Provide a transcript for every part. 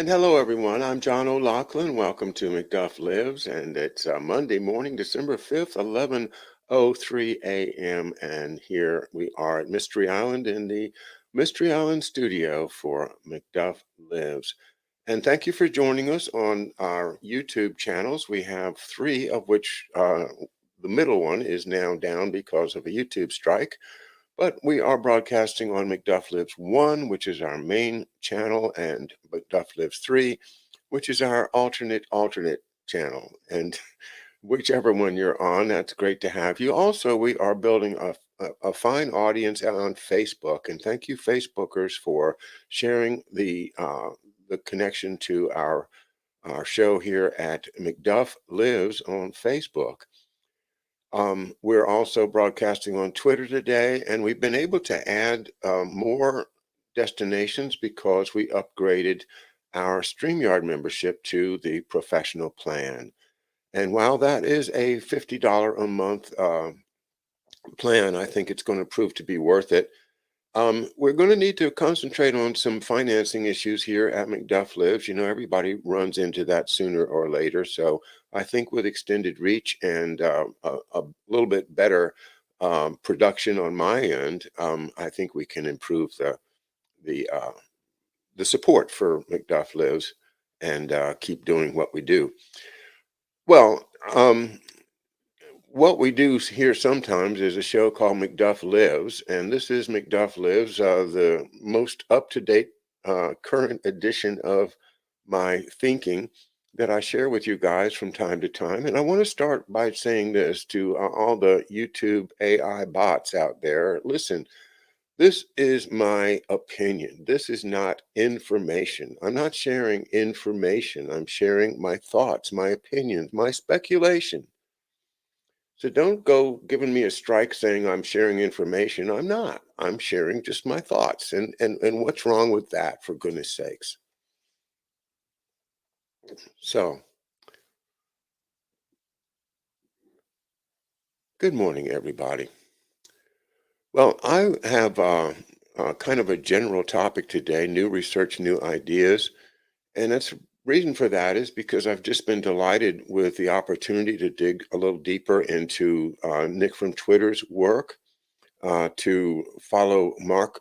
And hello, everyone. I'm John O'Loughlin. Welcome to McDuff Lives, and it's Monday morning, December 5th, 11:03 a.m. And here we are at Mystery Island in the Mystery Island studio for McDuff Lives. And thank you for joining us on our YouTube channels. We have three, of which the middle one is now down because of a YouTube strike. But we are broadcasting on McDuff Lives 1, which is our main channel, and McDuff Lives 3, which is our alternate channel. And whichever one you're on, that's great to have you. Also, we are building a fine audience on Facebook, and thank you, Facebookers, for sharing the connection to our show here at McDuff Lives on Facebook. We're also broadcasting on Twitter today, and we've been able to add more destinations because we upgraded our StreamYard membership to the professional plan. And while that is a $50 a month plan, I think it's going to prove to be worth it. We're going to need to concentrate on some financing issues here at McDuff Lives. You know, everybody runs into that sooner or later. So I think with extended reach and a little bit better production on my end, I think we can improve the uh, the support for McDuff Lives and keep doing what we do. Well, what we do here sometimes is a show called McDuff Lives, and this is McDuff Lives, the most up-to-date current edition of my thinking that I share with you guys from time to time. And I want to start by saying this to all the YouTube AI bots out there. Listen, this is my opinion. This is not information. I'm not sharing information. I'm sharing my thoughts, my opinions, my speculation. So don't go giving me a strike saying I'm sharing information. I'm not. I'm sharing just my thoughts. And what's wrong with that, for goodness sakes? So, good morning, everybody. Well, I have kind of a general topic today, new research, new ideas. And that's reason for that is because I've just been delighted with the opportunity to dig a little deeper into Nick from Twitter's work, to follow Mark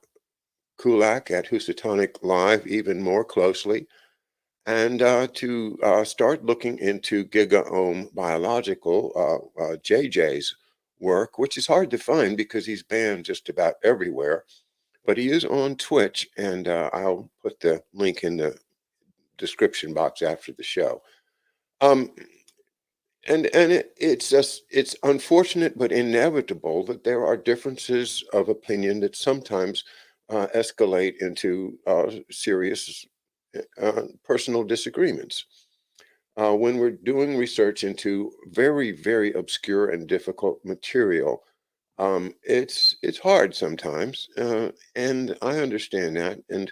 Kulak at Housatonic Live even more closely, and to start looking into GigaOhm Biological, JJ's work, which is hard to find because he's banned just about everywhere. But he is on Twitch, and I'll put the link in the description box after the show. Um, it's unfortunate but inevitable that there are differences of opinion that sometimes escalate into serious personal disagreements. When we're doing research into very, very obscure and difficult material, it's hard sometimes, and I understand that. And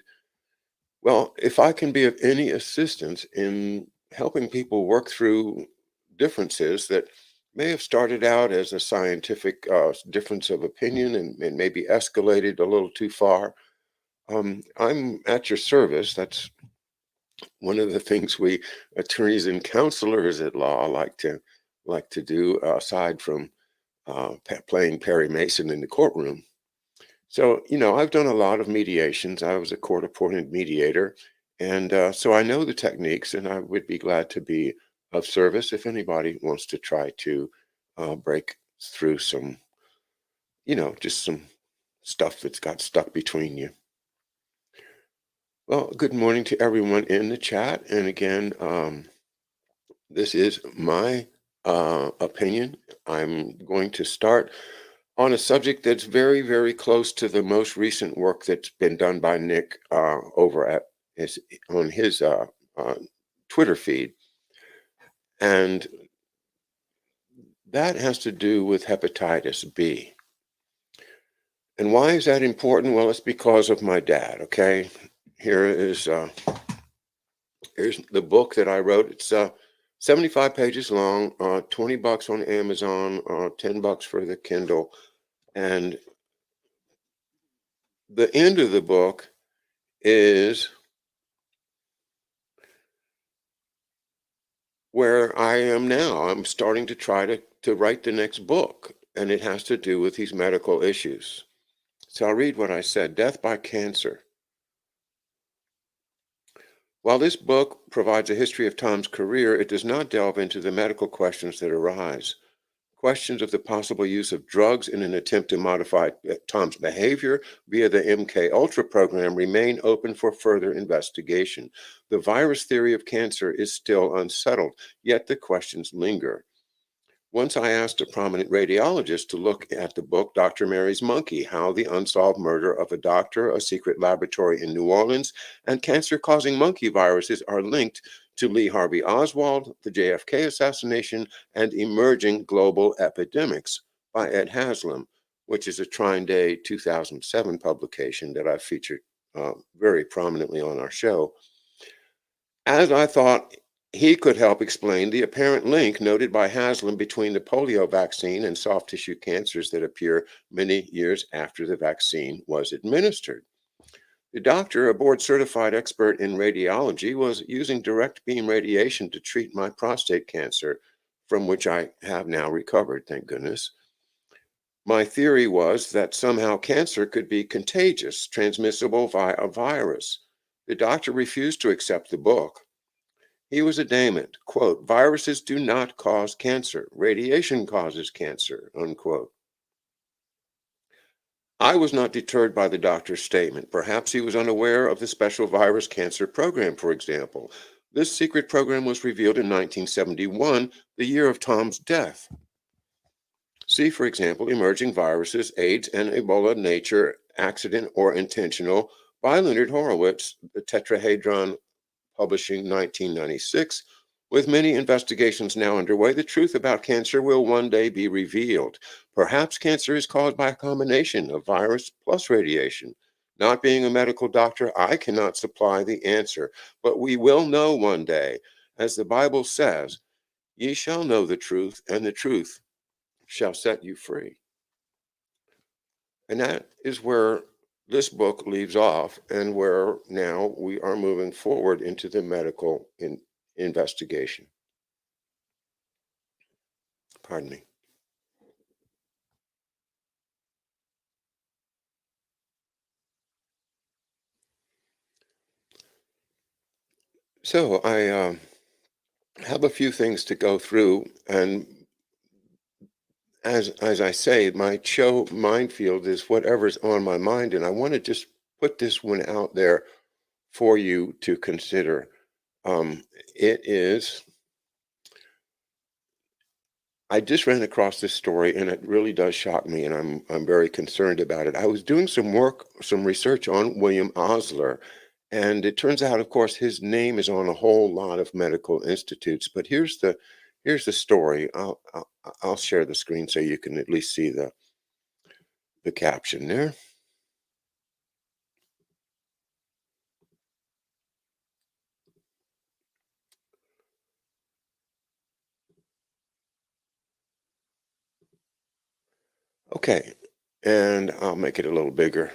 well, if I can be of any assistance in helping people work through differences that may have started out as a scientific difference of opinion and maybe escalated a little too far, I'm at your service. That's one of the things we attorneys and counselors at law like to do aside from playing Perry Mason in the courtroom. So, you know, I've done a lot of mediations. I was a court appointed mediator. And so I know the techniques, and I would be glad to be of service if anybody wants to try to break through some, just some stuff that's got stuck between you. Well, good morning to everyone in the chat. And again, this is my opinion. I'm going to start on a subject that's very, very close to the most recent work that's been done by Nick over at his uh, Twitter feed, and that has to do with hepatitis B. And why is that important? Well, it's because of my dad. Okay, here is here's the book that I wrote. It's 75 pages long, $20 on Amazon, $10 for the Kindle, and the end of the book is where I am now. I'm starting to try to write the next book, and it has to do with these medical issues. So I'll read what I said. Death by cancer. While this book provides a history of Tom's career, it does not delve into the medical questions that arise. Questions of the possible use of drugs in an attempt to modify Tom's behavior via the MK Ultra program remain open for further investigation. The virus theory of cancer is still unsettled, yet the questions linger. Once I asked a prominent radiologist to look at the book Dr. Mary's Monkey: How the Unsolved Murder of a Doctor, a Secret Laboratory in New Orleans, and Cancer-Causing Monkey Viruses are linked to Lee Harvey Oswald, the JFK assassination, and emerging global epidemics by Ed Haslam, which is a Trine Day 2007 publication that I featured very prominently on our show. As I thought he could help explain the apparent link noted by Haslam between the polio vaccine and soft tissue cancers that appear many years after the vaccine was administered. The doctor, a board certified expert in radiology, was using direct beam radiation to treat my prostate cancer, from which I have now recovered, thank goodness. My theory was that somehow cancer could be contagious, transmissible via a virus. The doctor refused to accept the book. He was adamant, quote, viruses do not cause cancer. Radiation causes cancer, unquote. I was not deterred by the doctor's statement. Perhaps he was unaware of the special virus cancer program, for example. This secret program was revealed in 1971, the year of Tom's death. See, for example, emerging viruses, AIDS and Ebola, nature, accident, or intentional, by Leonard Horowitz, the Tetrahedron Publishing, 1996. With many investigations now underway, the truth about cancer will one day be revealed. Perhaps cancer is caused by a combination of virus plus radiation. Not being a medical doctor, I cannot supply the answer, but we will know one day. As the Bible says, ye shall know the truth, and the truth shall set you free. And that is where this book leaves off, and where now we are moving forward into the medical investigation. Pardon me. So I have a few things to go through, and as I say, my show Mindfield is whatever's on my mind, and I want to just put this one out there for you to consider. Um, it is. I just ran across this story, and it really does shock me, and I'm very concerned about it. I was doing some work, some research on William Osler, and it turns out, of course, his name is on a whole lot of medical institutes. But here's the story. I'll share the screen so you can at least see the caption there. Okay, and I'll make it a little bigger.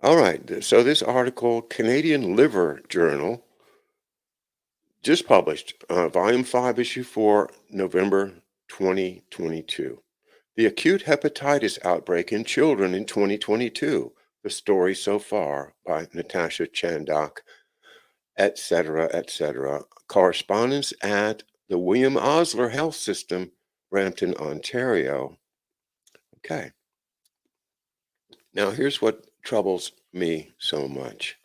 All right, so this article, Canadian Liver Journal, just published, Volume 5, Issue 4, November 2022. The acute hepatitis outbreak in children in 2022. The story so far by Natasha Chandak, etc., etc. Correspondence at the William Osler Health System, Brampton, Ontario. Okay. Now here's what troubles me so much.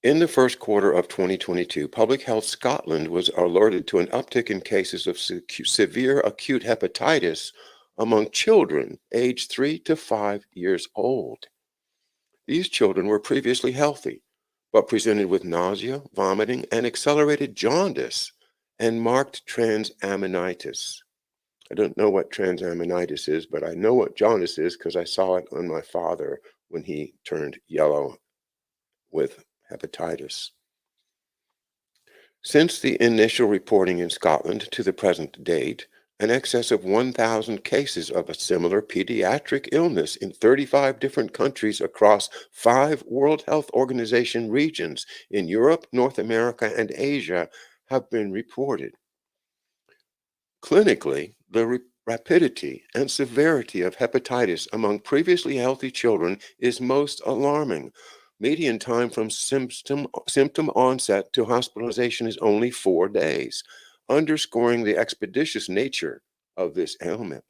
In the first quarter of 2022, Public Health Scotland was alerted to an uptick in cases of severe acute hepatitis among children aged 3 to 5 years old. These children were previously healthy, but presented with nausea, vomiting, and accelerated jaundice and marked transaminitis. I don't know what transaminitis is, but I know what jaundice is because I saw it on my father when he turned yellow with hepatitis. Since the initial reporting in Scotland to the present date, an excess of 1,000 cases of a similar pediatric illness in 35 different countries across 5 World Health Organization regions in Europe, North America, and Asia have been reported. Clinically, the rapidity and severity of hepatitis among previously healthy children is most alarming. Median time from symptom onset to hospitalization is only 4 days, underscoring the expeditious nature of this ailment.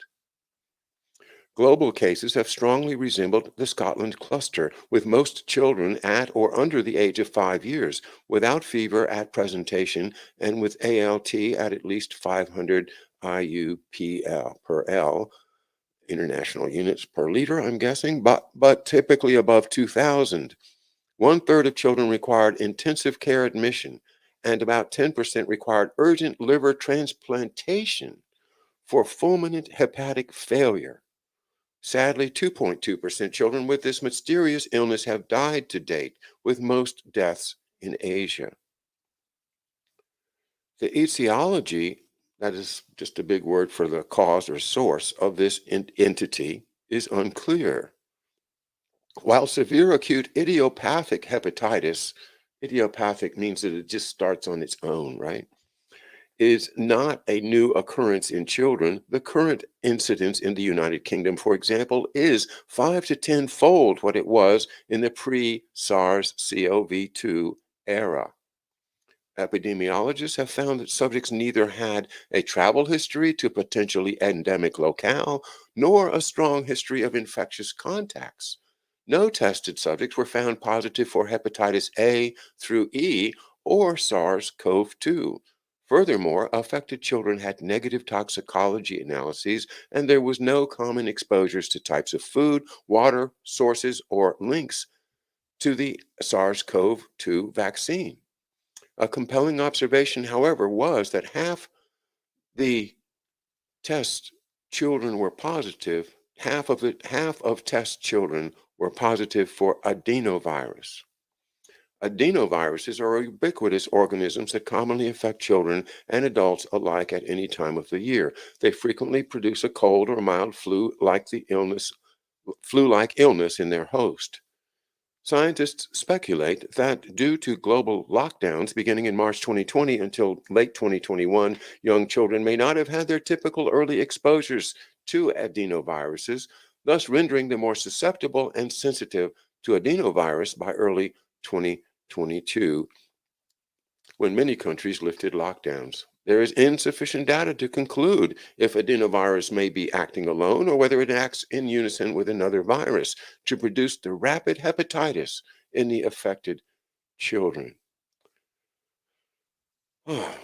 Global cases have strongly resembled the Scotland cluster, with most children at or under the age of 5 years, without fever at presentation, and with ALT at least 500 IU per L, international units per liter, I'm guessing, but typically above 2,000. One-third of children required intensive care admission, and about 10% required urgent liver transplantation for fulminant hepatic failure. Sadly, 2.2% children with this mysterious illness have died to date, with most deaths in Asia. The etiology, that is just a big word for the cause or source of this entity, is unclear. While severe acute idiopathic hepatitis, idiopathic means that it just starts on its own, right? Is not a new occurrence in children. The current incidence in the United Kingdom, for example, is 5 to 10-fold what it was in the pre-SARS-CoV-2 era. Epidemiologists have found that subjects neither had a travel history to potentially endemic locale nor a strong history of infectious contacts. No tested subjects were found positive for hepatitis A through E or SARS-CoV-2. Furthermore, affected children had negative toxicology analyses, and there was no common exposures to types of food, water, sources, or links to the SARS-CoV-2 vaccine. A compelling observation, however, was that half the test children were positive, half of test children were positive for adenovirus. Adenoviruses are ubiquitous organisms that commonly affect children and adults alike at any time of the year. They frequently produce a cold or mild flu-like illness in their host. Scientists speculate that due to global lockdowns beginning in March 2020 until late 2021, young children may not have had their typical early exposures to adenoviruses, thus rendering them more susceptible and sensitive to adenovirus by early 2022, when many countries lifted lockdowns. There is insufficient data to conclude if adenovirus may be acting alone or whether it acts in unison with another virus to produce the rapid hepatitis in the affected children. All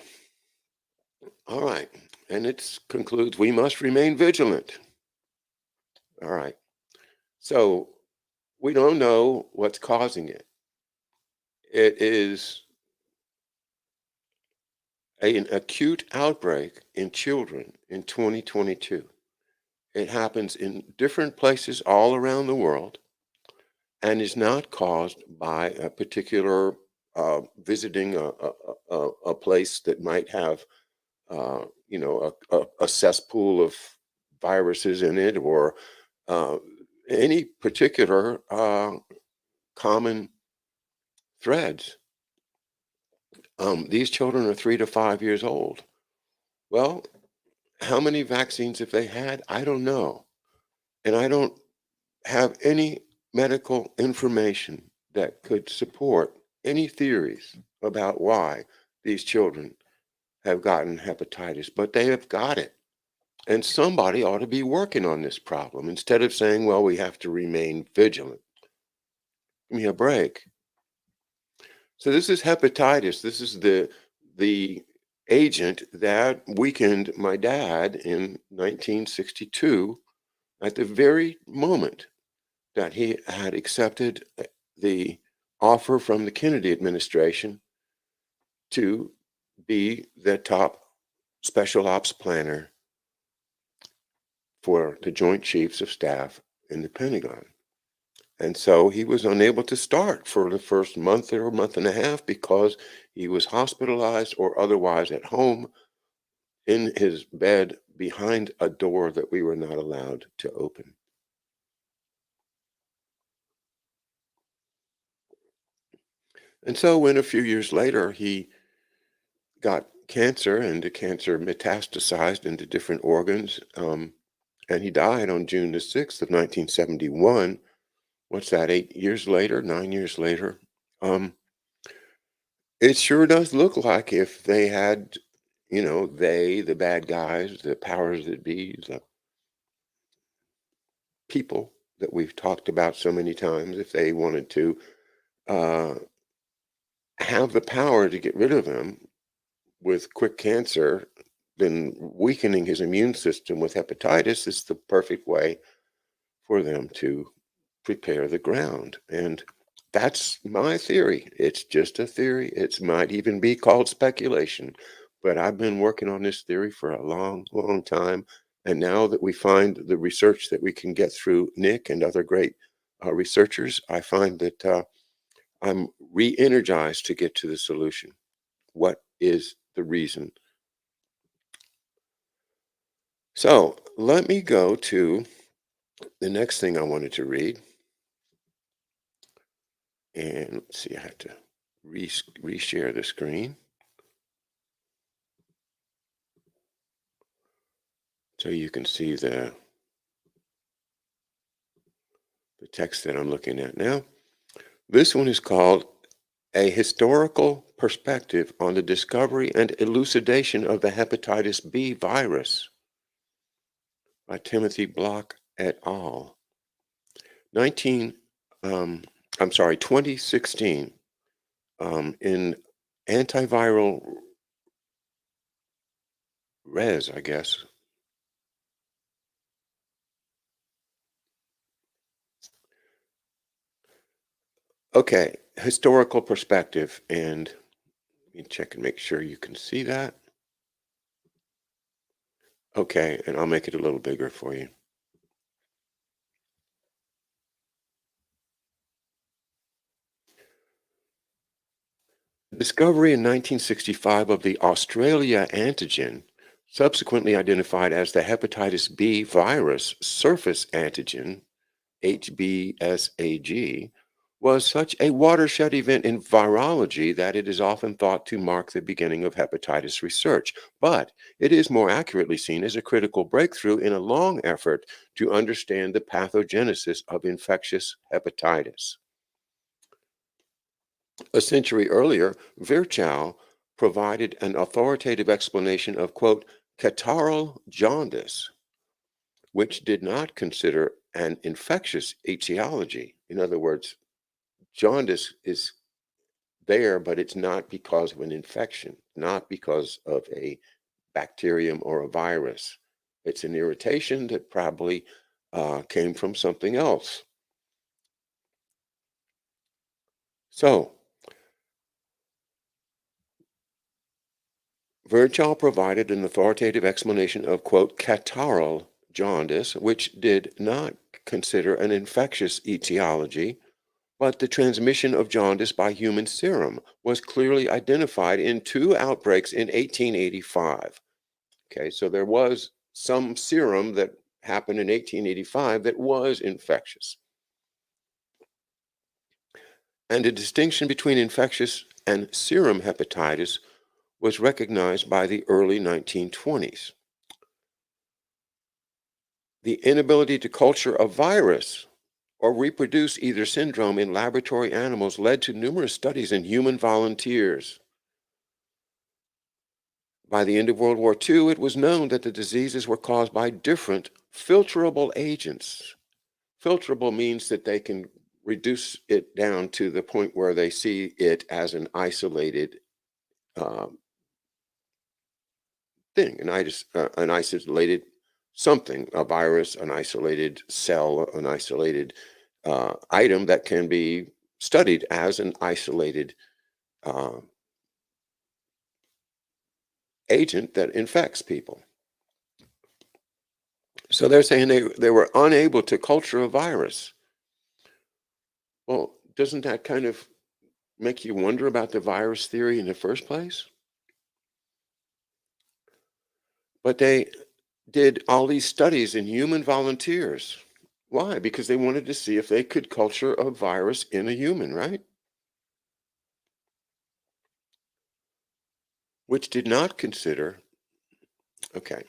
right. And it concludes, we must remain vigilant. All right. So we don't know what's causing it. It is an acute outbreak in children in 2022. It happens in different places all around the world and is not caused by a particular visiting a place that might have, a cesspool of viruses in it, or uh, any particular common threads. These children are 3 to 5 years old. Well, how many vaccines have they had? I don't know. And I don't have any medical information that could support any theories about why these children have gotten hepatitis, but they have got it. And somebody ought to be working on this problem instead of saying, well, we have to remain vigilant. Give me a break. So this is hepatitis. This is the agent that weakened my dad in 1962 at the very moment that he had accepted the offer from the Kennedy administration to be the top special ops planner for the Joint Chiefs of Staff in the Pentagon. And so he was unable to start for the first month or month and a half because he was hospitalized or otherwise at home in his bed behind a door that we were not allowed to open. And so when a few years later he got cancer and the cancer metastasized into different organs, and he died on June the 6th of 1971. What's that, 8 years later, 9 years later? Um, it sure does look like if they had, the bad guys, the powers that be, the people that we've talked about so many times, if they wanted to uh, have the power to get rid of him with quick cancer, then weakening his immune system with hepatitis is the perfect way for them to prepare the ground. And that's my theory. It's just a theory. It might even be called speculation. But I've been working on this theory for a long, long time. And now that we find the research that we can get through Nick and other great researchers, I find that I'm re energized to get to the solution. What is the reason? So let me go to the next thing I wanted to read. And let's see, I have to reshare the screen so you can see the text that I'm looking at now. This one is called A Historical Perspective on the Discovery and Elucidation of the Hepatitis B Virus by Timothy Block et al. 19, um, 2016, in Antiviral Res, I guess. Okay, historical perspective, and let me check and make sure you can see that. Okay, and I'll make it a little bigger for you. The discovery in 1965 of the Australia antigen, subsequently identified as the hepatitis B virus surface antigen, HBsAg, was such a watershed event in virology that it is often thought to mark the beginning of hepatitis research. But it is more accurately seen as a critical breakthrough in a long effort to understand the pathogenesis of infectious hepatitis. A century earlier, Virchow provided an authoritative explanation of, quote, catarrhal jaundice, which did not consider an infectious etiology. In other words, jaundice is there, but it's not because of an infection, not because of a bacterium or a virus. It's an irritation that probably came from something else. So, Virchow provided an authoritative explanation of, quote, catarrhal jaundice, which did not consider an infectious etiology, but the transmission of jaundice by human serum was clearly identified in two outbreaks in 1885. Okay, so there was some serum that happened in 1885 that was infectious. And a distinction between infectious and serum hepatitis was recognized by the early 1920s. The inability to culture a virus or reproduce either syndrome in laboratory animals led to numerous studies in human volunteers. By the end of World War II, it was known that the diseases were caused by different filterable agents. Filterable means that they can reduce it down to the point where they see it as an isolated um, thing, an isolated something, a virus, an isolated cell, an isolated item that can be studied as an isolated uh, agent that infects people. So they're saying they were unable to culture a virus. doesn't that kind of make you wonder about the virus theory in the first place? But they did all these studies in human volunteers. Why? Because they wanted to see if they could culture a virus in a human, right? Which did not consider, okay.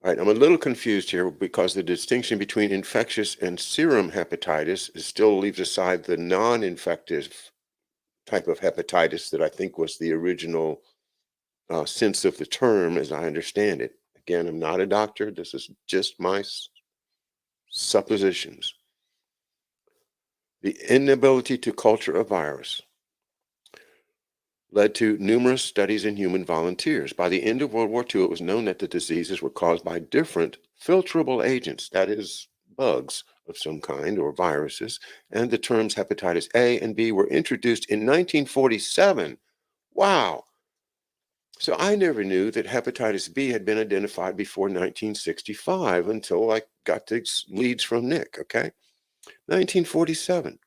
All right, I'm a little confused here because the distinction between infectious and serum hepatitis still leaves aside the non-infective type of hepatitis that I think was the original sense of the term as I understand it. Again, I'm not a doctor. This is just my suppositions. The inability to culture a virus led to numerous studies in human volunteers. By the end of World War II, it was known that the diseases were caused by different filterable agents, that is, bugs of some kind or viruses, and the terms hepatitis A and B were introduced in 1947. Wow. So I never knew that hepatitis B had been identified before 1965 until I got these leads from Nick, okay? 1947.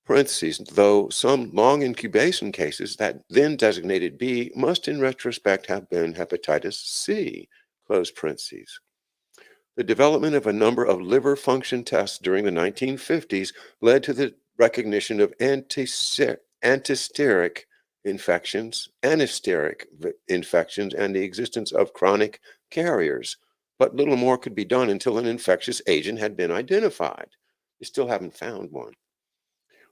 Parentheses, though some long incubation cases that then designated B must in retrospect have been hepatitis C, close parentheses. The development of a number of liver function tests during the 1950s led to the recognition of antisteric infections, and the existence of chronic carriers. But little more could be done until an infectious agent had been identified. We still haven't found one.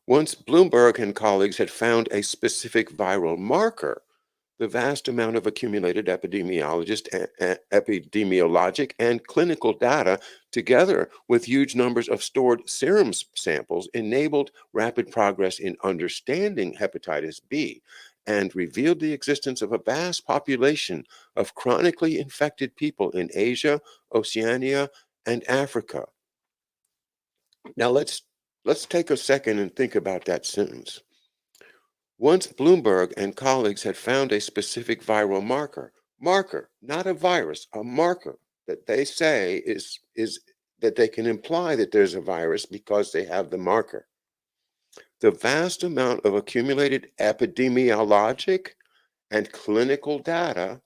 Once Bloomberg and colleagues had found a specific viral marker, the vast amount of accumulated epidemiologic and clinical data, together with huge numbers of stored serum samples, enabled rapid progress in understanding hepatitis B and revealed the existence of a vast population of chronically infected people in Asia, Oceania, and Africa. Now let's take a second and think about that sentence. Once Bloomberg and colleagues had found a specific viral marker, not a virus, a marker that they say is that they can imply that there's a virus because they have the marker. The vast amount of accumulated epidemiologic and clinical data,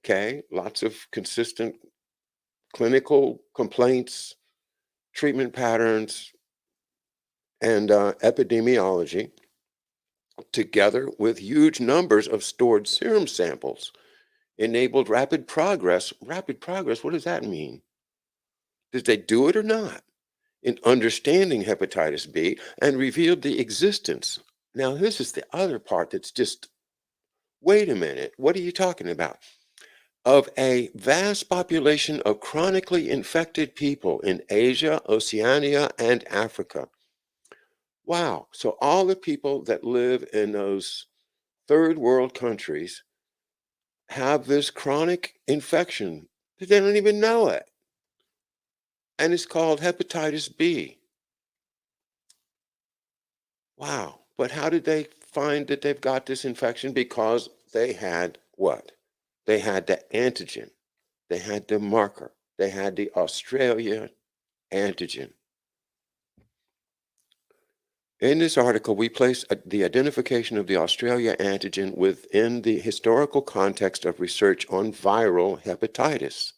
okay, lots of consistent clinical complaints, treatment patterns, and epidemiology, together with huge numbers of stored serum samples, enabled rapid progress. Rapid progress, what does that mean? Did they do it or not? In understanding hepatitis B and revealed the existence. Now, this is the other part that's just, wait a minute, what are you talking about? Of a vast population of chronically infected people in Asia, Oceania, and Africa. Wow. So all the people that live in those third world countries have this chronic infection that they don't even know it. And it's called hepatitis B. Wow. But how did they find that they've got this infection? Because they had what? They had the antigen, they had the marker, they had the Australia antigen. In this article, we place the identification of the Australia antigen within the historical context of research on viral hepatitis.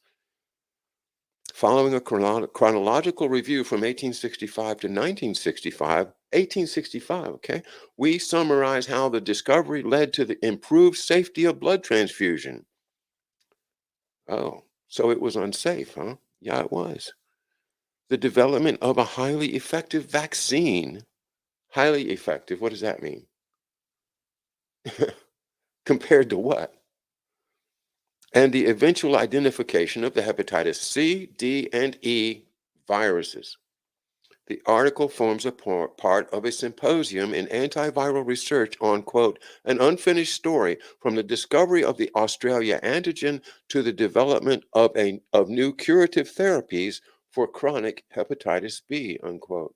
Following a chronological review from 1865 to 1965, 1865, okay, we summarize how the discovery led to the improved safety of blood transfusion. Oh, so it was unsafe, huh? Yeah, it was. The development of a highly effective vaccine. Highly effective, what does that mean? Compared to what? And the eventual identification of the hepatitis C, D, and E viruses. The article forms a part of a symposium in antiviral research on, quote, an unfinished story from the discovery of the Australia antigen to the development of new curative therapies for chronic hepatitis B, unquote.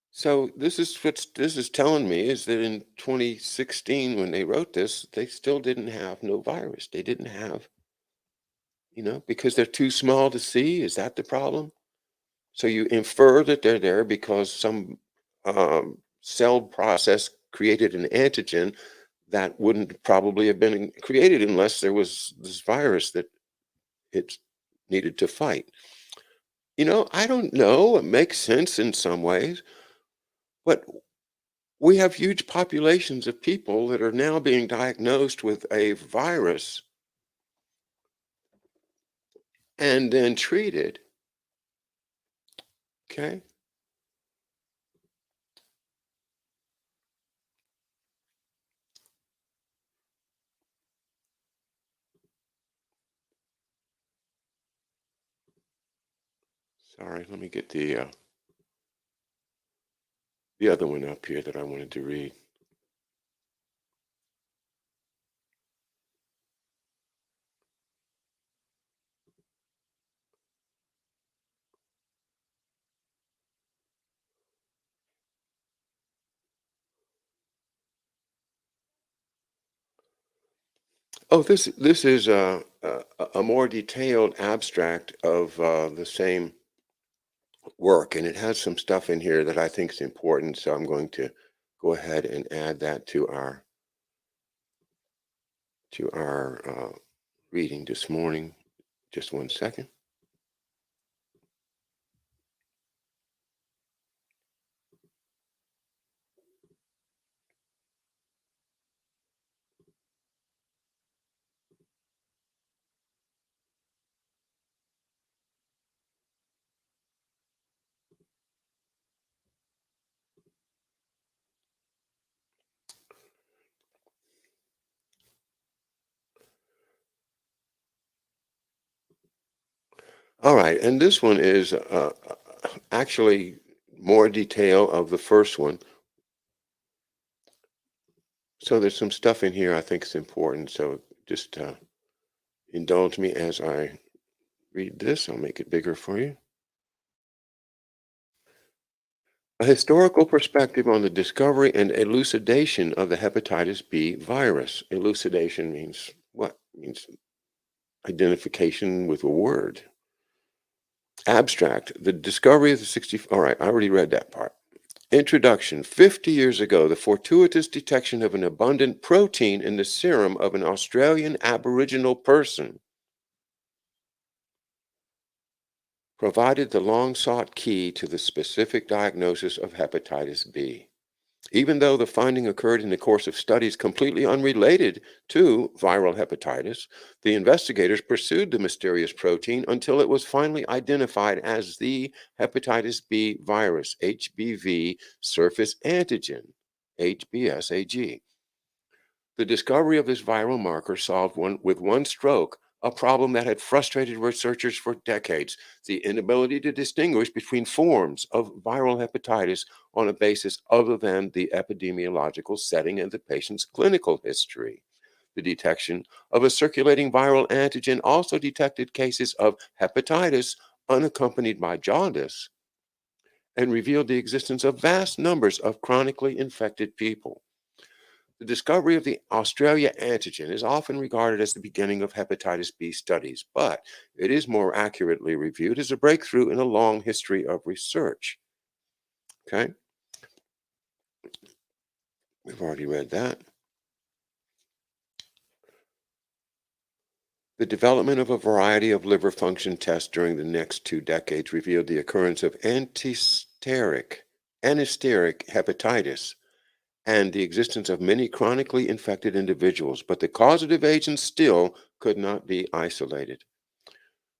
So this is what this is telling me is that in 2016, when they wrote this, they still didn't have no virus. They didn't have, because they're too small to see. Is that the problem? So you infer that they're there because some cell process created an antigen that wouldn't probably have been created unless there was this virus that it needed to fight. I don't know. It makes sense in some ways, but we have huge populations of people that are now being diagnosed with a virus and then treated. Okay. Sorry, let me get the other one up here that I wanted to read. Oh, this is a more detailed abstract of the same work, and it has some stuff in here that I think is important. So I'm going to go ahead and add that to our reading this morning. Just one second. All right, and this one is actually more detail of the first one. So there's some stuff in here I think is important. So just indulge me as I read this. I'll make it bigger for you. A historical perspective on the discovery and elucidation of the hepatitis B virus. Elucidation means what? Means identification with a word. Abstract. The discovery of the 60. All right, I already read that part. Introduction. 50 years ago, the fortuitous detection of an abundant protein in the serum of an Australian Aboriginal person provided the long sought key to the specific diagnosis of hepatitis B. Even though the finding occurred in the course of studies completely unrelated to viral hepatitis, the investigators pursued the mysterious protein until it was finally identified as the hepatitis B virus, HBV surface antigen, HBsAg. The discovery of this viral marker solved with one stroke a problem that had frustrated researchers for decades: the inability to distinguish between forms of viral hepatitis on a basis other than the epidemiological setting and the patient's clinical history. The detection of a circulating viral antigen also detected cases of hepatitis unaccompanied by jaundice and revealed the existence of vast numbers of chronically infected people. The discovery of the Australia antigen is often regarded as the beginning of hepatitis B studies, but it is more accurately reviewed as a breakthrough in a long history of research. Okay, we've already read that. The development of a variety of liver function tests during the next 2 decades revealed the occurrence of anesteric hepatitis and the existence of many chronically infected individuals, but the causative agents still could not be isolated.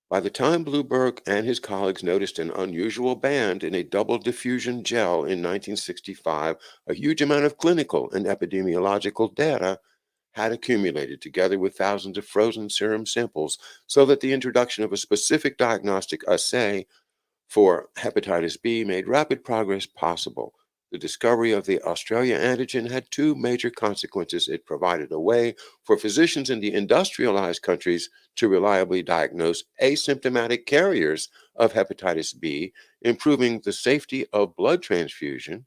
By the time Blueberg and his colleagues noticed an unusual band in a double diffusion gel in 1965, a huge amount of clinical and epidemiological data had accumulated together with thousands of frozen serum samples so that the introduction of a specific diagnostic assay for hepatitis B made rapid progress possible. The discovery of the Australia antigen had two major consequences. It provided a way for physicians in the industrialized countries to reliably diagnose asymptomatic carriers of hepatitis B, improving the safety of blood transfusion,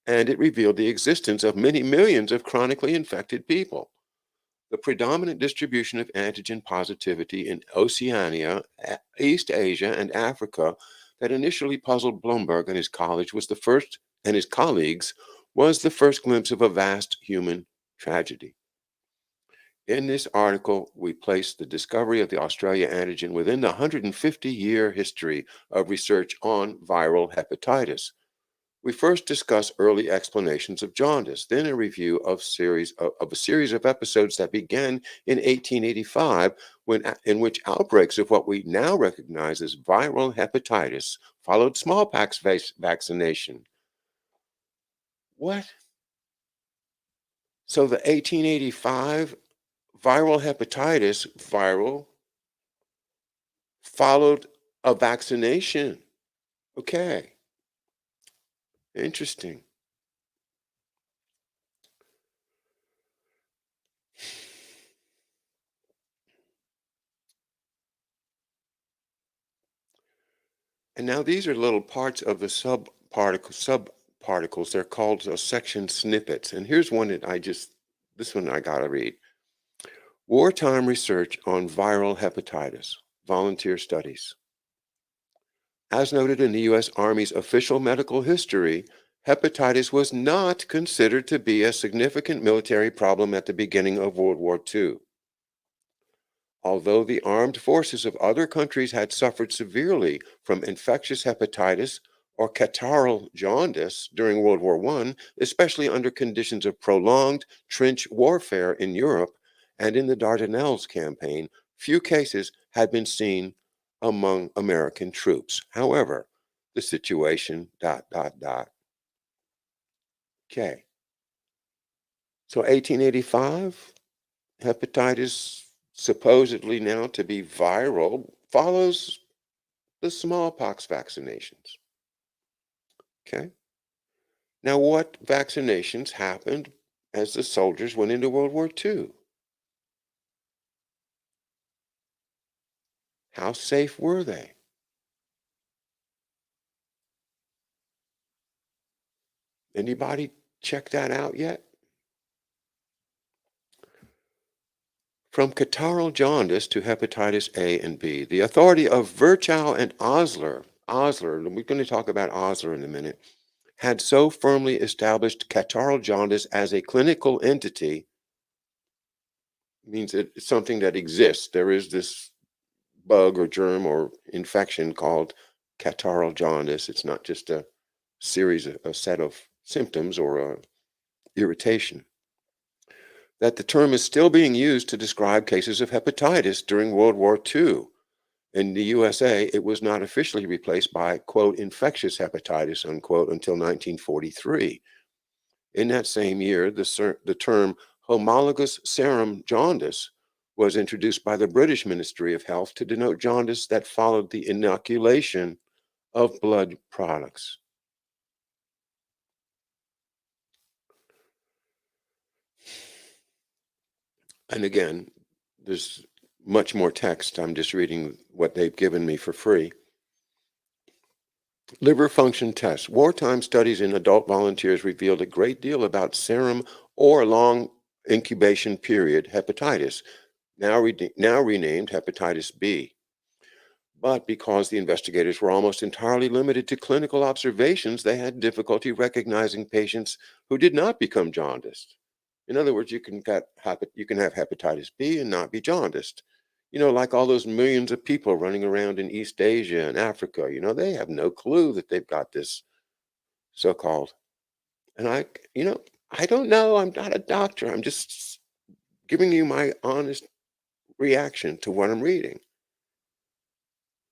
and it revealed the existence of many millions of chronically infected people. The predominant distribution of antigen positivity in Oceania, East Asia, and Africa that initially puzzled Blomberg and his college was the first, and his colleagues, was the first glimpse of a vast human tragedy. In this article, we place the discovery of the Australia antigen within the 150-year history of research on viral hepatitis. We first discuss early explanations of jaundice, then a review of a series of episodes that began in 1885, in which outbreaks of what we now recognize as viral hepatitis followed smallpox vaccination. What? So the 1885 viral hepatitis followed a vaccination. Okay, interesting. And now these are little parts of the subparticles. They're called section snippets. And here's one that this one I gotta read. Wartime research on viral hepatitis, volunteer studies. As noted in the U.S. Army's official medical history, hepatitis was not considered to be a significant military problem at the beginning of World War II. Although the armed forces of other countries had suffered severely from infectious hepatitis or catarrhal jaundice during World War I, especially under conditions of prolonged trench warfare in Europe and in the Dardanelles campaign, few cases had been seen among American troops. However, the situation, Okay. So 1885, hepatitis supposedly now to be viral follows the smallpox vaccinations. Okay. Now, what vaccinations happened as the soldiers went into World War II? How safe were they? Anybody check that out yet? From catarrhal jaundice to hepatitis A and B, the authority of Virchow and Osler, and we're going to talk about Osler in a minute, had so firmly established catarrhal jaundice as a clinical entity, means it's something that exists. There is this bug or germ or infection called catarrhal jaundice. It's not just a set of symptoms or irritation. That the term is still being used to describe cases of hepatitis during World War II. In the USA, it was not officially replaced by, quote, infectious hepatitis, unquote, until 1943. In that same year, the term homologous serum jaundice was introduced by the British Ministry of Health to denote jaundice that followed the inoculation of blood products. And again, there's much more text. I'm just reading what they've given me for free. Liver function tests. Wartime studies in adult volunteers revealed a great deal about serum or long incubation period hepatitis, now renamed hepatitis B. But because the investigators were almost entirely limited to clinical observations, they had difficulty recognizing patients who did not become jaundiced. In other words, you can have hepatitis B and not be jaundiced. Like all those millions of people running around in East Asia and Africa, they have no clue that they've got this so-called. And I don't know. I'm not a doctor. I'm just giving you my honest reaction to what I'm reading.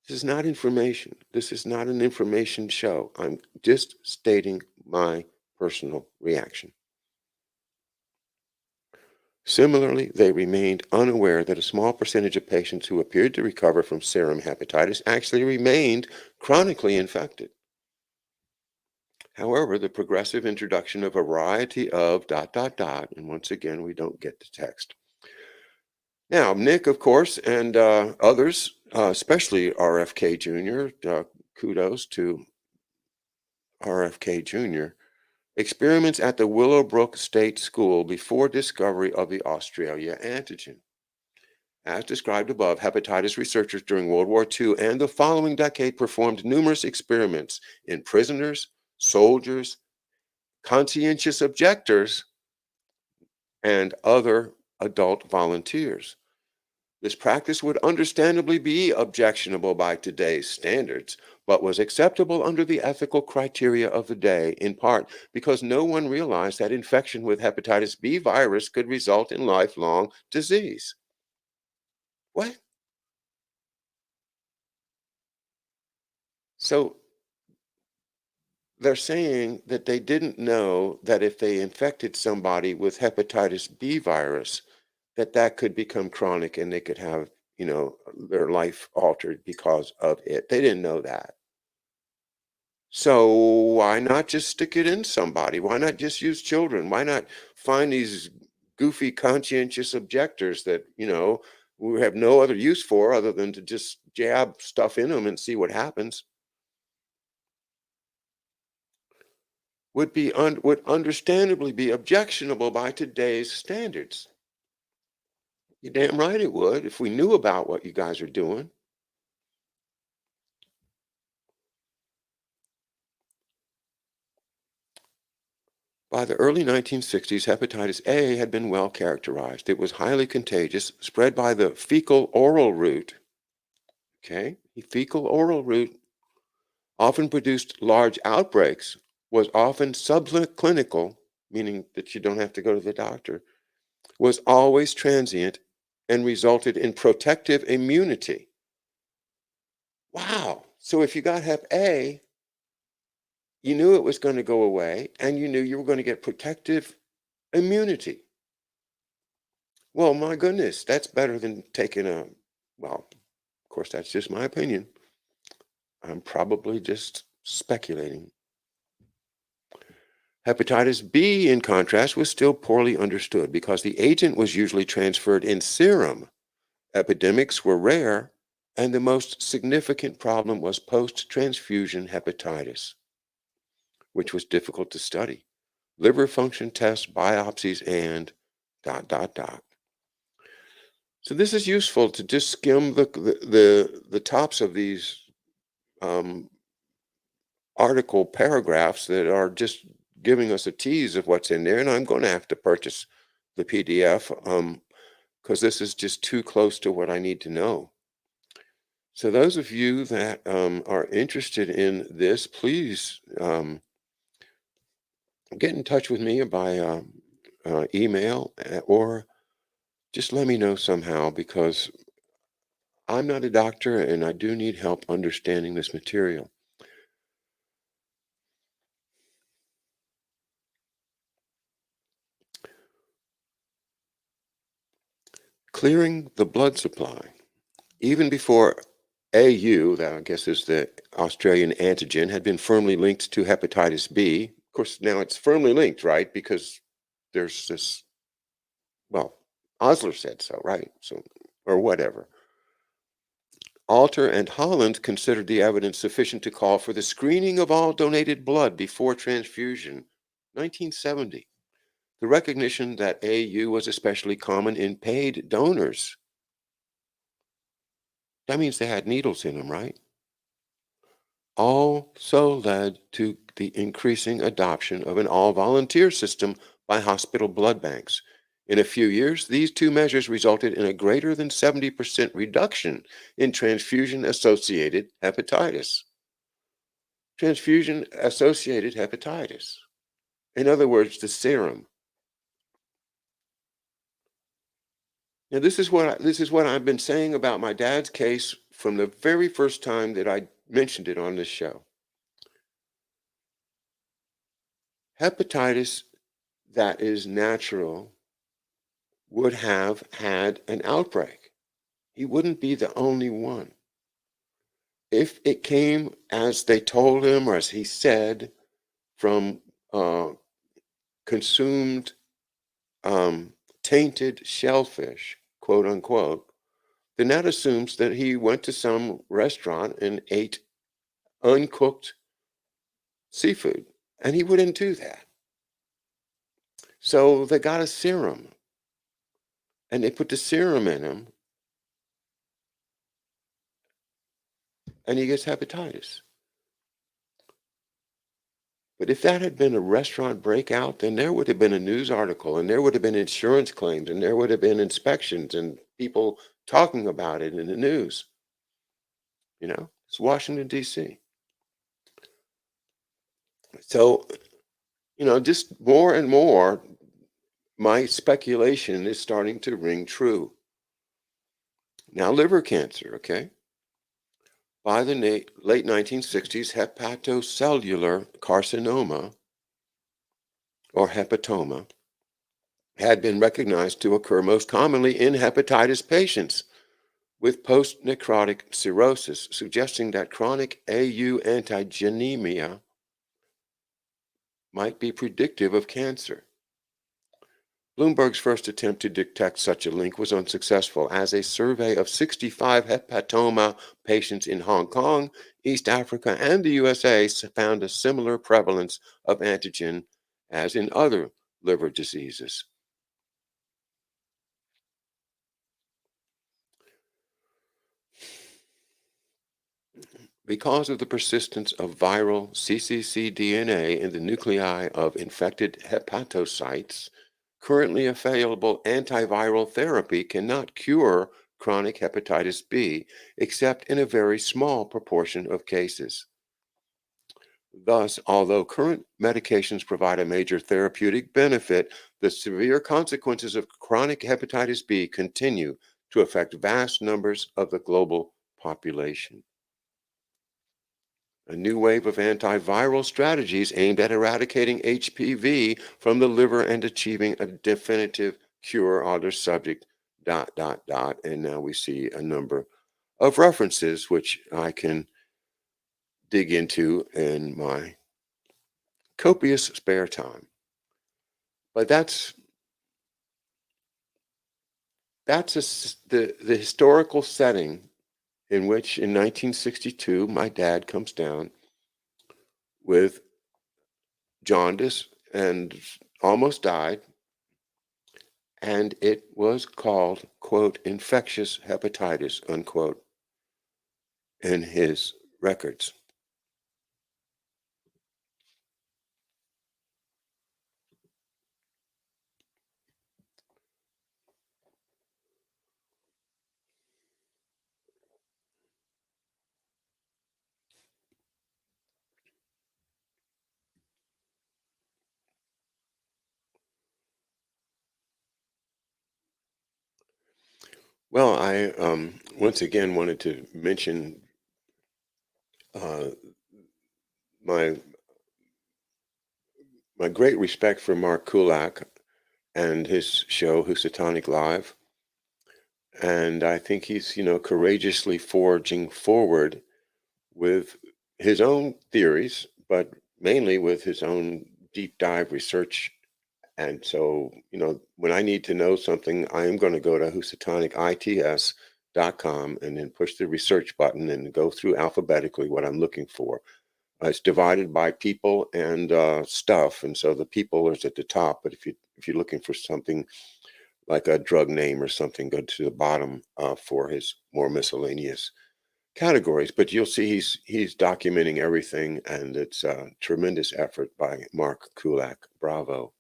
This is not information. This is not an information show. I'm just stating my personal reaction. Similarly, they remained unaware that a small percentage of patients who appeared to recover from serum hepatitis actually remained chronically infected. However, the progressive introduction of a variety of ... and once again, we don't get the text. Now, Nick, of course, and others, especially RFK Jr., kudos to RFK Jr., experiments at the Willowbrook State School before discovery of the Australia antigen. As described above, hepatitis researchers during World War II and the following decade performed numerous experiments in prisoners, soldiers, conscientious objectors, and other adult volunteers. This practice would understandably be objectionable by today's standards, but was acceptable under the ethical criteria of the day, in part because no one realized that infection with hepatitis B virus could result in lifelong disease. What? So they're saying that they didn't know that if they infected somebody with hepatitis B virus, that that could become chronic and they could have, their life altered because of it. They didn't know that. So why not just stick it in somebody? Why not just use children? Why not find these goofy conscientious objectors that, we have no other use for other than to just jab stuff in them and see what happens? Would understandably be objectionable by today's standards. You're damn right it would if we knew about what you guys are doing. By the early 1960s, hepatitis A had been well characterized. It was highly contagious, spread by the fecal oral route. Okay, the fecal oral route often produced large outbreaks, was often subclinical, meaning that you don't have to go to the doctor, was always transient, and resulted in protective immunity. Wow. So if you got Hep A, you knew it was going to go away and you knew you were going to get protective immunity. Well, my goodness, that's better than taking well, of course, that's just my opinion. I'm probably just speculating. Hepatitis B, in contrast, was still poorly understood because the agent was usually transferred in serum. Epidemics were rare, and the most significant problem was post-transfusion hepatitis, which was difficult to study. Liver function tests, biopsies, and ... So this is useful to just skim the tops of these um, article paragraphs that are just giving us a tease of what's in there. And I'm going to have to purchase the PDF because this is just too close to what I need to know. So those of you that are interested in this, please get in touch with me by email or just let me know somehow because I'm not a doctor and I do need help understanding this material. Clearing the blood supply. Even before AU, that I guess is the Australian antigen, had been firmly linked to hepatitis B. Of course, now it's firmly linked, right? Because there's this, well, Osler said so, right? So, or whatever. Alter and Holland considered the evidence sufficient to call for the screening of all donated blood before transfusion. 1970. The recognition that AU was especially common in paid donors. That means they had needles in them, right? Also led to the increasing adoption of an all-volunteer system by hospital blood banks. In a few years, these two measures resulted in a greater than 70% reduction in transfusion-associated hepatitis. Transfusion-associated hepatitis. In other words, the serum. Now, this is what I've been saying about my dad's case from the very first time that I mentioned it on this show. Hepatitis that is natural would have had an outbreak. He wouldn't be the only one. If it came as they told him or as he said from consumed tainted shellfish, quote unquote, then that assumes that he went to some restaurant and ate uncooked seafood, and he wouldn't do that. So they got a serum, and they put the serum in him, and he gets hepatitis. But if that had been a restaurant breakout, then there would have been a news article and there would have been insurance claims and there would have been inspections and people talking about it in the news. It's Washington, D.C. So, just more and more, my speculation is starting to ring true. Now, liver cancer, okay? By the late 1960s, hepatocellular carcinoma or hepatoma had been recognized to occur most commonly in hepatitis patients with post-necrotic cirrhosis, suggesting that chronic AU antigenemia might be predictive of cancer. Bloomberg's first attempt to detect such a link was unsuccessful, as a survey of 65 hepatoma patients in Hong Kong, East Africa, and the USA found a similar prevalence of antigen as in other liver diseases. Because of the persistence of viral cccDNA in the nuclei of infected hepatocytes, currently available antiviral therapy cannot cure chronic hepatitis B, except in a very small proportion of cases. Thus, although current medications provide a major therapeutic benefit, the severe consequences of chronic hepatitis B continue to affect vast numbers of the global population. A new wave of antiviral strategies aimed at eradicating HPV from the liver and achieving a definitive cure, other subject, dot, dot, dot. And now we see a number of references which I can dig into in my copious spare time. But the historical setting in which in 1962 my dad comes down with jaundice and almost died, and it was called, quote, infectious hepatitis, unquote, in his records. Well, I once again wanted to mention uh, my my great respect for Mark Kulak and his show Housatonic Live, and I think he's courageously forging forward with his own theories, but mainly with his own deep dive research. And so, when I need to know something, I am going to go to HousatonicITS.com and then push the research button and go through alphabetically what I'm looking for. It's divided by people and stuff, and so the people is at the top. But if you're looking for something like a drug name or something, go to the bottom for his more miscellaneous categories. But you'll see he's documenting everything, and it's a tremendous effort by Mark Kulak. Bravo.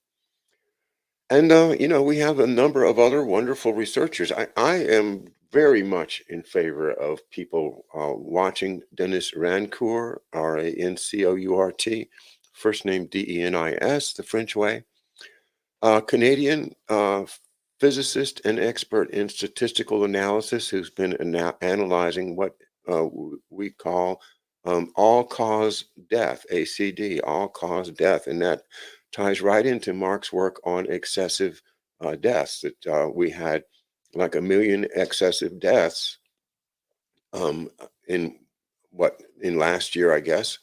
And, we have a number of other wonderful researchers. I am very much in favor of people watching Denis Rancourt, Rancourt, first name Denis, the French way, Canadian physicist and expert in statistical analysis who's been analyzing what we call all cause death, ACD, all cause death. And that ties right into Mark's work on excessive deaths, that we had like 1 million excessive deaths in last year, I guess.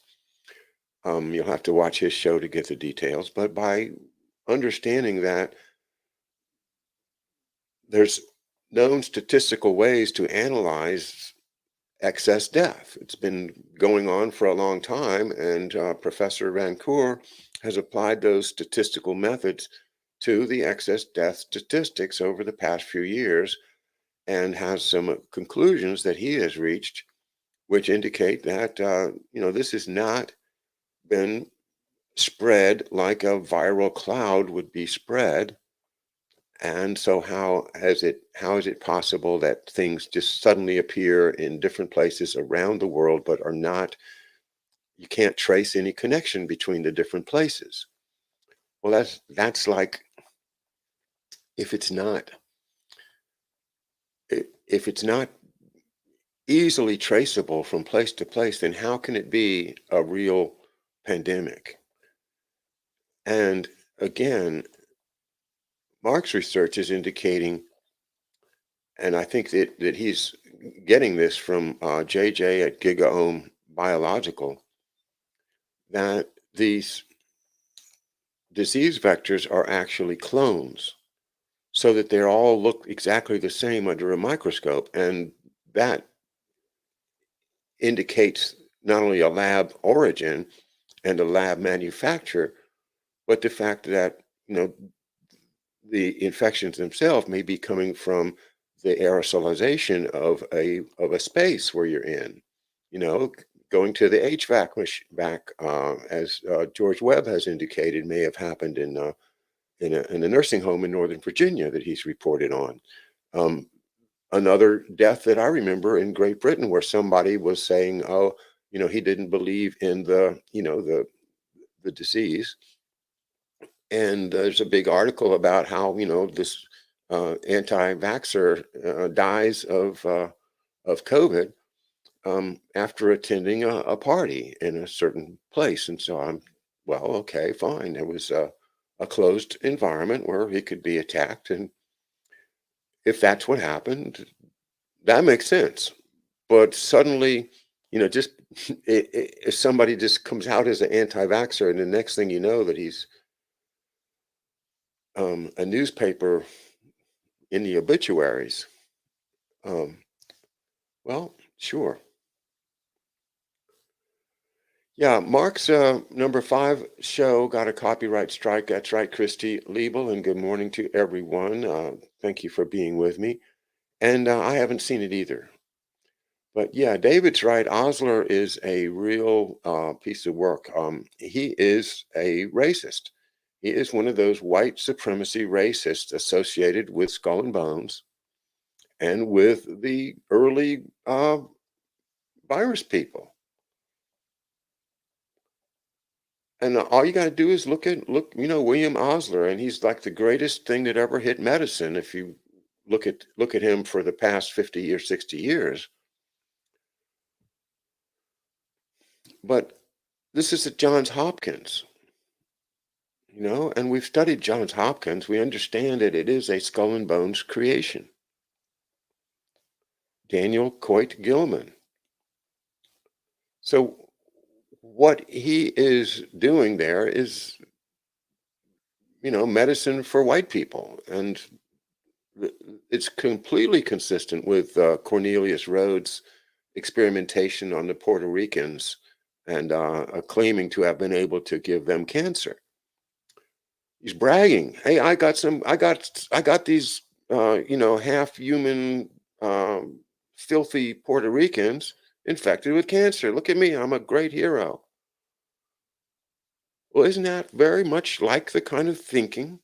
You'll have to watch his show to get the details, but by understanding that there's known statistical ways to analyze excess death. It's been going on for a long time, and Professor Rancourt has applied those statistical methods to the excess death statistics over the past few years and has some conclusions that he has reached which indicate that this has not been spread like a viral cloud would be spread. And so how is it possible that things just suddenly appear in different places around the world but are not, you can't trace any connection between the different places? Well, that's like, if it's not if it's not easily traceable from place to place, then how can it be a real pandemic? And again, Mark's research is indicating, and I think that he's getting this from JJ at GigaOM Biological, that these disease vectors are actually clones, so that they all look exactly the same under a microscope. And that indicates not only a lab origin and a lab manufacture, but the fact that the infections themselves may be coming from the aerosolization of a space where you're in, going to the HVAC back, as George Webb has indicated, may have happened in a nursing home in Northern Virginia that he's reported on. Um, Another death that I remember in Great Britain, where somebody was saying, "Oh, he didn't believe in the disease." And there's a big article about how this anti-vaxxer dies of COVID after attending a party in a certain place. And so well, okay, fine. It was a closed environment where he could be attacked, and if that's what happened, that makes sense. But suddenly, just if somebody just comes out as an anti-vaxxer, and the next thing you know that he's a newspaper in the obituaries. Um, well, sure. Yeah, Mark's number 5 show got a copyright strike. That's right, Christy Liebel, and good morning to everyone. Thank you for being with me. And I haven't seen it either. But yeah, David's right. Osler is a real piece of work. He is a racist. He is one of those white supremacy racists associated with Skull and Bones and with the early virus people. And all you got to do is look, William Osler, and he's like the greatest thing that ever hit medicine. If you look at him for the past 50 years, 60 years. But this is at Johns Hopkins, and we've studied Johns Hopkins. We understand that it is a Skull and Bones creation. Daniel Coit Gilman. So what he is doing there is, medicine for white people, and it's completely consistent with Cornelius Rhodes' experimentation on the Puerto Ricans and claiming to have been able to give them cancer. He's bragging, "Hey, I got these, half human, filthy Puerto Ricans infected with cancer. Look at me, I'm a great hero." Well, isn't that very much like the kind of thinking,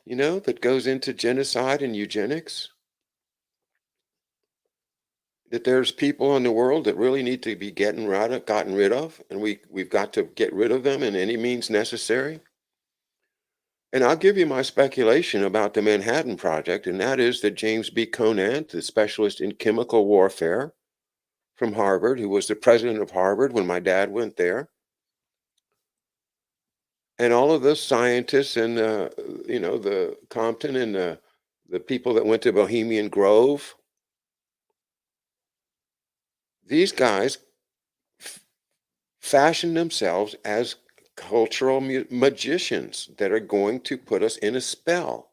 that goes into genocide and eugenics? That there's people in the world that really need to be gotten rid of, and we've got to get rid of them in any means necessary. And I'll give you my speculation about the Manhattan Project, and that is that James B. Conant, the specialist in chemical warfare from Harvard, who was the president of Harvard when my dad went there, and all of the scientists and the Compton and the people that went to Bohemian Grove, these guys fashion themselves as cultural magicians that are going to put us in a spell.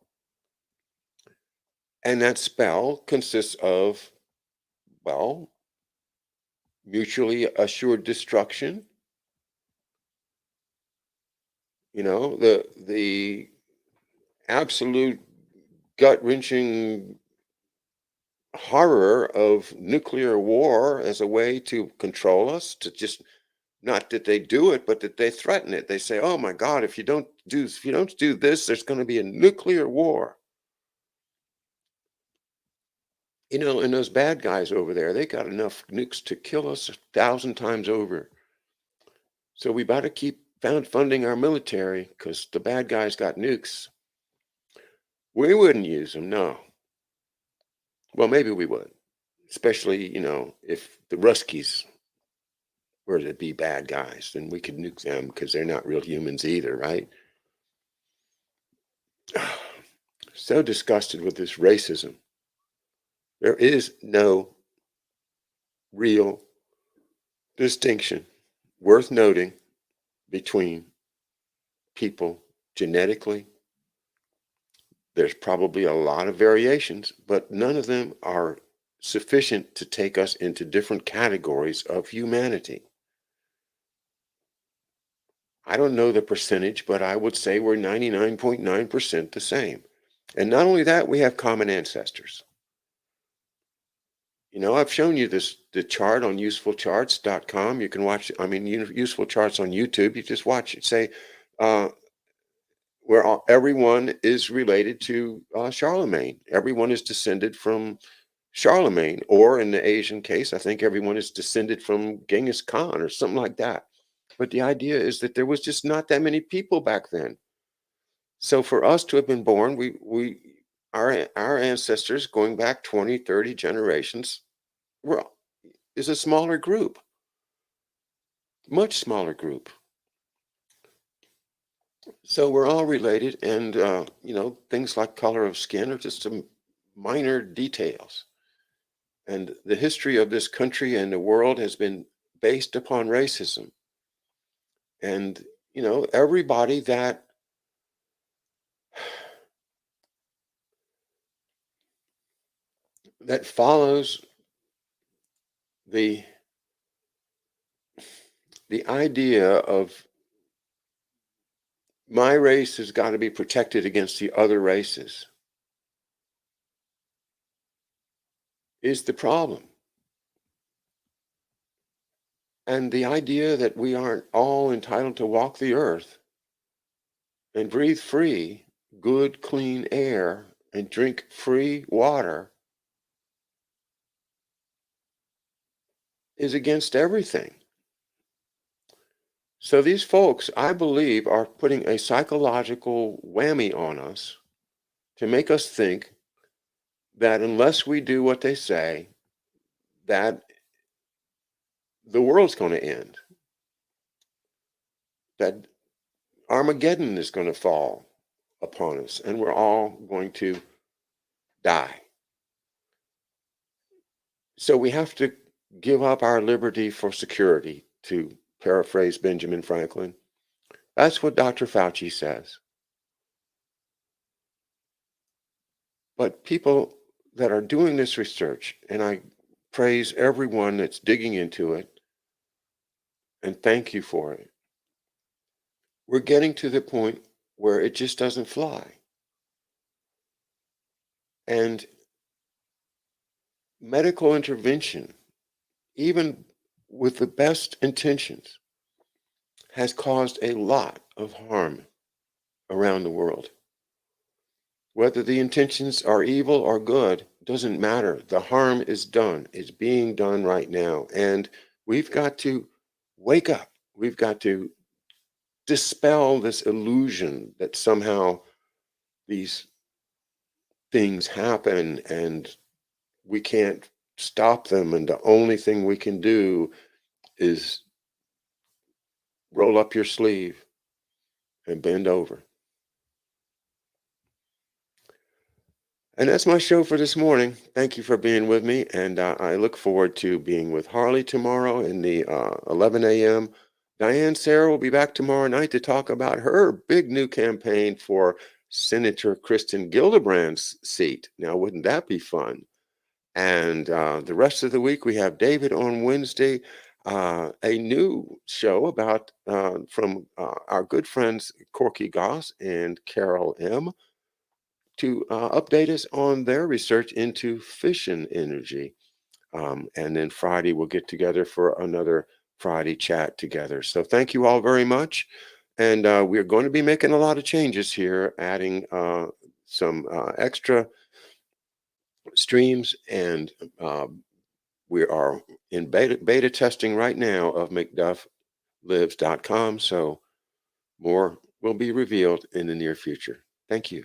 And that spell consists of, well, mutually assured destruction, the absolute gut wrenching horror of nuclear war as a way to control us, to just not that they do it, but that they threaten it. They say, "Oh my God, if you don't do this, there's going to be a nuclear war." And those bad guys over there, they got enough nukes to kill us 1,000 times over. So we better keep funding our military because the bad guys got nukes. We wouldn't use them, no. Well, maybe we would, especially, if the Ruskies were to be bad guys, then we could nuke them because they're not real humans either, right? So disgusted with this racism. There is no real distinction worth noting between people genetically. There's probably a lot of variations, but none of them are sufficient to take us into different categories of humanity. I don't know the percentage, but I would say we're 99.9% the same. And not only that, we have common ancestors. I've shown you the chart on usefulcharts.com. You can watch, useful charts on YouTube. You just watch it. Say, uh, everyone is related to Charlemagne. Everyone is descended from Charlemagne, or in the Asian case, I think everyone is descended from Genghis Khan or something like that. But the idea is that there was just not that many people back then. So for us to have been born, our ancestors going back 20, 30 generations were is a smaller group, much smaller group. So we're all related, and things like color of skin are just some minor details. And the history of this country and the world has been based upon racism. And everybody that follows the the idea of my race has got to be protected against the other races is the problem. And the idea that we aren't all entitled to walk the earth and breathe free, good, clean air and drink free water is against everything. So these folks, I believe, are putting a psychological whammy on us to make us think that unless we do what they say, that the world's going to end, that Armageddon is going to fall upon us, and we're all going to die. So we have to give up our liberty for security, to paraphrase Benjamin Franklin. That's what Dr. Fauci says. But people that are doing this research, and I praise everyone that's digging into it, and thank you for it. We're getting to the point where it just doesn't fly. And medical intervention, even with the best intentions, has caused a lot of harm around the world. Whether the intentions are evil or good doesn't matter. The harm is done. It's being done right now. And we've got to wake up. We've got to dispel this illusion that somehow these things happen and we can't stop them. And the only thing we can do is roll up your sleeve and bend over. And that's my show for this morning. Thank you for being with me. And I look forward to being with Harley tomorrow in the 11 a.m. Diane Sarah will be back tomorrow night to talk about her big new campaign for Senator Kristen Gillibrand's seat. Now, wouldn't that be fun? And the rest of the week, we have David on Wednesday, a new show about from our good friends Corky Goss and Carol M. to update us on their research into fission energy. And then Friday, we'll get together for another Friday chat together. So thank you all very much. And we're going to be making a lot of changes here, adding some extra streams. And we are in beta testing right now of McDuffLives.com. So more will be revealed in the near future. Thank you.